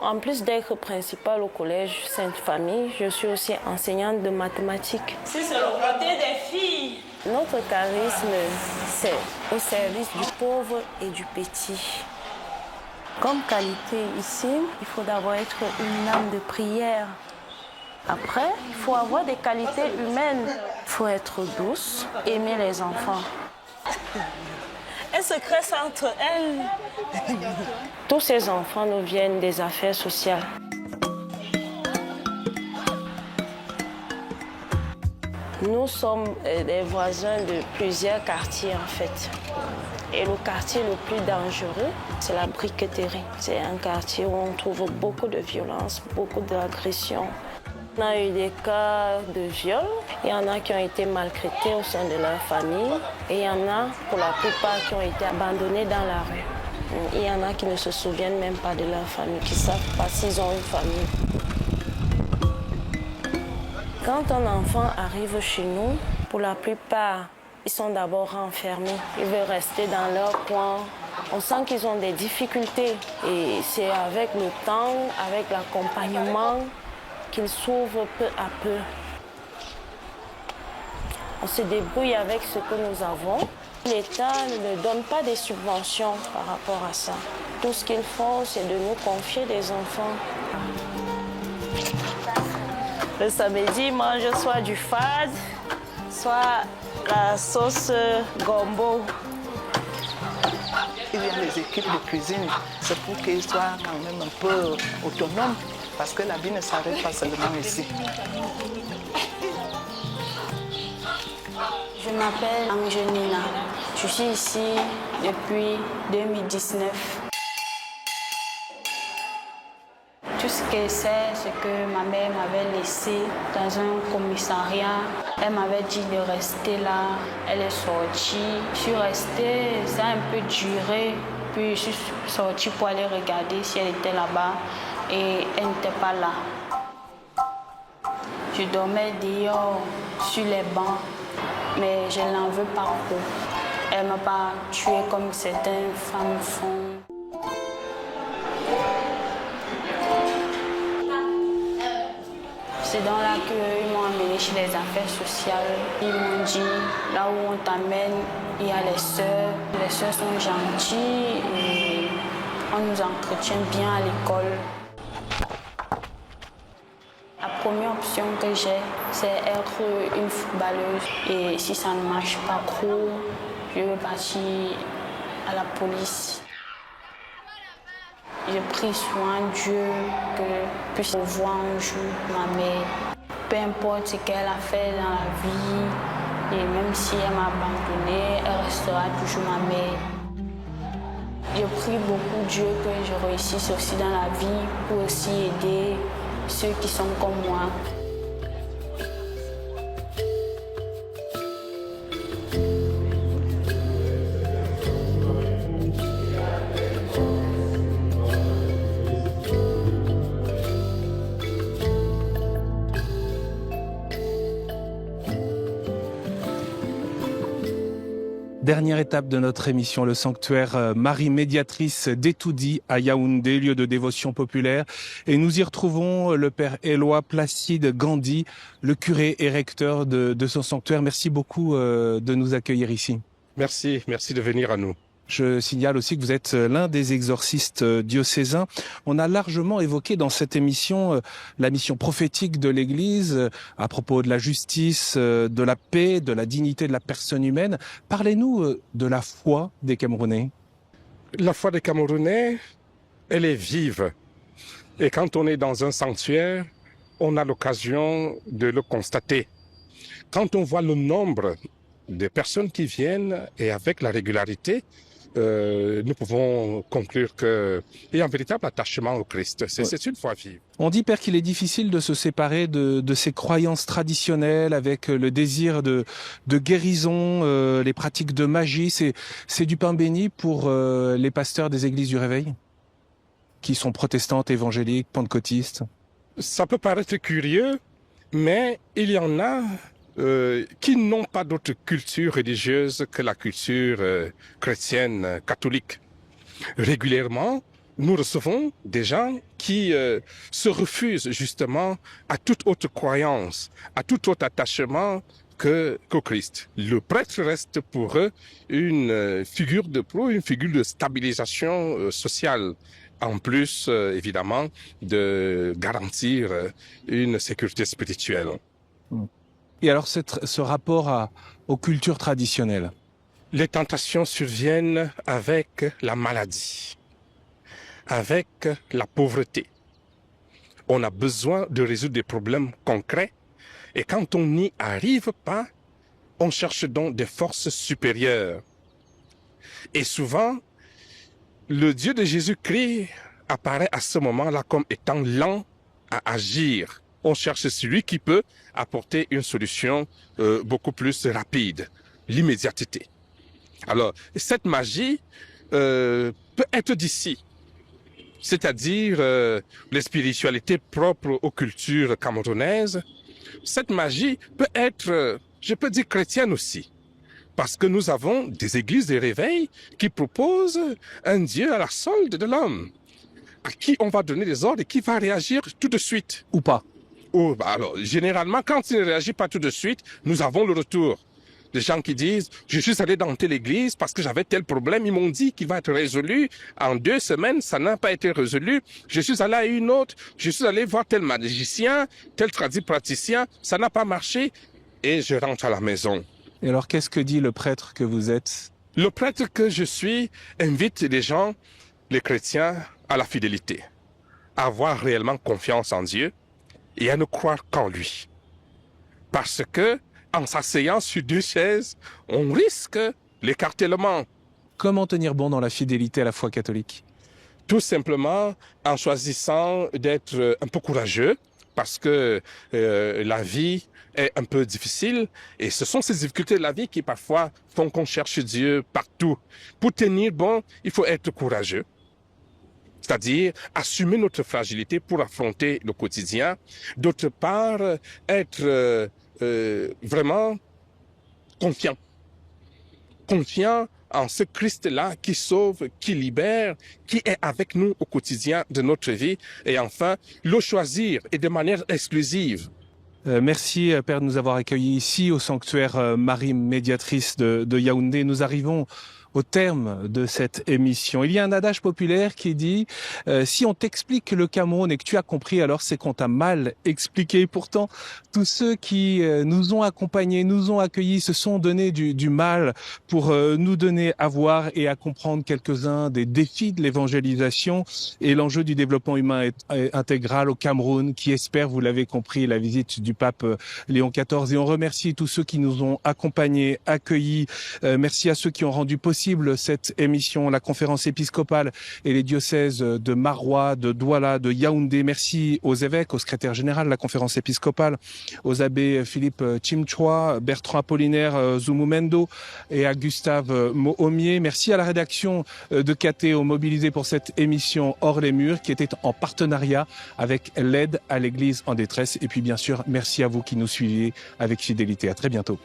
En plus d'être principale au collège Sainte-Famille, je suis aussi enseignante de mathématiques. Si c'est le côté des filles. Notre charisme, c'est au service du pauvre et du petit. Comme qualité ici, il faut d'abord être une âme de prière. Après, il faut avoir des qualités humaines. Il faut être douce, aimer les enfants. Elles se cressent entre elles. Tous ces enfants nous viennent des affaires sociales. Nous sommes des voisins de plusieurs quartiers en fait. Et le quartier le plus dangereux, c'est la briqueterie. C'est un quartier où on trouve beaucoup de violence, beaucoup d'agressions. On a eu des cas de viol. Il y en a qui ont été maltraités au sein de leur famille. Et il y en a, pour la plupart, qui ont été abandonnés dans la rue. Il y en a qui ne se souviennent même pas de leur famille, qui ne savent pas s'ils ont une famille. Quand un enfant arrive chez nous, pour la plupart, ils sont d'abord renfermés. Ils veulent rester dans leur coin. On sent qu'ils ont des difficultés. Et c'est avec le temps, avec l'accompagnement, qu'ils s'ouvrent peu à peu. On se débrouille avec ce que nous avons. L'État ne donne pas des subventions par rapport à ça. Tout ce qu'ils font, c'est de nous confier des enfants. Le samedi, ils mangent soit du fad, soit la sauce gombo. Il y a les équipes de cuisine, c'est pour qu'ils soient quand même un peu autonomes, parce que la vie ne s'arrête pas seulement ici. Je m'appelle Angelina. Je suis ici depuis 2019. Tout ce que c'est que ma mère m'avait laissé dans un commissariat. Elle m'avait dit de rester là. Elle est sortie. Je suis restée, ça a un peu duré. Puis je suis sortie pour aller regarder si elle était là-bas. Et elle n'était pas là. Je dormais dehors, sur les bancs. Mais je n'en veux pas trop. Elle ne m'a pas tuée comme certaines femmes font. C'est dans là qu'ils m'ont amené chez les affaires sociales. Ils m'ont dit, là où on t'amène, il y a les sœurs. Les sœurs sont gentilles et on nous entretient bien à l'école. La première option que j'ai, c'est être une footballeuse. Et si ça ne marche pas trop, je vais partir à la police. Je prie soin Dieu que puisse voir un jour ma mère. Peu importe ce qu'elle a fait dans la vie, et même si elle m'a abandonnée, elle restera toujours ma mère. Je prie beaucoup Dieu que je réussisse aussi dans la vie pour aussi aider ceux qui sont comme moi. Dernière étape de notre émission, le sanctuaire Marie Médiatrice d'Etoudi à Yaoundé, lieu de dévotion populaire. Et nous y retrouvons le père Éloi Placide Gandhi, le curé et recteur de ce sanctuaire. Merci beaucoup de nous accueillir ici. Merci de venir à nous. Je signale aussi que vous êtes l'un des exorcistes diocésains. On a largement évoqué dans cette émission la mission prophétique de l'Église à propos de la justice, de la paix, de la dignité de la personne humaine. Parlez-nous de la foi des Camerounais. La foi des Camerounais, elle est vive. Et quand on est dans un sanctuaire, on a l'occasion de le constater. Quand on voit le nombre de personnes qui viennent et avec la régularité, nous pouvons conclure qu'il y a un véritable attachement au Christ. C'est une foi vive. On dit, Père, qu'il est difficile de se séparer de ces croyances traditionnelles avec le désir de guérison, les pratiques de magie. C'est du pain béni pour les pasteurs des églises du Réveil, qui sont protestantes, évangéliques, pentecôtistes. Ça peut paraître curieux, mais il y en a qui n'ont pas d'autre culture religieuse que la culture chrétienne catholique. Régulièrement, nous recevons des gens qui se refusent justement à toute autre croyance, à tout autre attachement qu'au Christ. Le prêtre reste pour eux une figure de proue, une figure de stabilisation sociale, en plus évidemment de garantir une sécurité spirituelle. Et alors ce rapport aux cultures traditionnelles? Les tentations surviennent avec la maladie, avec la pauvreté. On a besoin de résoudre des problèmes concrets et quand on n'y arrive pas, on cherche donc des forces supérieures. Et souvent, le Dieu de Jésus-Christ apparaît à ce moment-là comme étant lent à agir. On cherche celui qui peut apporter une solution beaucoup plus rapide, l'immédiateté. Alors, cette magie peut être d'ici, c'est-à-dire les spiritualités propres aux cultures camerounaises. Cette magie peut être, je peux dire, chrétienne aussi, parce que nous avons des églises de réveil qui proposent un Dieu à la solde de l'homme, à qui on va donner des ordres et qui va réagir tout de suite. Ou pas. Alors, généralement, quand il ne réagit pas tout de suite, nous avons le retour. Des gens qui disent, je suis allé dans telle église parce que j'avais tel problème, ils m'ont dit qu'il va être résolu. En 2 semaines, ça n'a pas été résolu. Je suis allé à une autre, je suis allé voir tel magicien, tel praticien, ça n'a pas marché et je rentre à la maison. Et alors, qu'est-ce que dit le prêtre que vous êtes? Le prêtre que je suis invite les gens, les chrétiens, à la fidélité, à avoir réellement confiance en Dieu et à ne croire qu'en lui. Parce que, en s'asseyant sur 2 chaises, on risque l'écartèlement. Comment tenir bon dans la fidélité à la foi catholique? Tout simplement en choisissant d'être un peu courageux, parce que la vie est un peu difficile, et ce sont ces difficultés de la vie qui parfois font qu'on cherche Dieu partout. Pour tenir bon, il faut être courageux, c'est-à-dire assumer notre fragilité pour affronter le quotidien. D'autre part, être vraiment confiant en ce Christ-là qui sauve, qui libère, qui est avec nous au quotidien de notre vie, et enfin, le choisir et de manière exclusive. Merci Père de nous avoir accueillis ici au sanctuaire Marie Médiatrice de Yaoundé. Nous arrivons au terme de cette émission. Il y a un adage populaire qui dit si on t'explique le Cameroun et que tu as compris, alors c'est qu'on t'a mal expliqué. Pourtant, tous ceux qui nous ont accompagnés, nous ont accueillis, se sont donné du mal pour nous donner à voir et à comprendre quelques-uns des défis de l'évangélisation et l'enjeu du développement humain intégral au Cameroun, qui espère, vous l'avez compris, la visite du pape Léon XIV. Et on remercie tous ceux qui nous ont accompagnés, accueillis. Merci à ceux qui ont rendu possible cette émission, la conférence épiscopale et les diocèses de Maroua, de Douala, de Yaoundé. Merci aux évêques, au secrétaire général de la conférence épiscopale, aux abbés Philippe Chimchwa, Bertrand Apollinaire Zumumendo et à Gustave Mohomier. Merci à la rédaction de KTO mobilisée pour cette émission Hors les murs, qui était en partenariat avec l'aide à l'Église en détresse. Et puis bien sûr, merci à vous qui nous suivez avec fidélité. À très bientôt.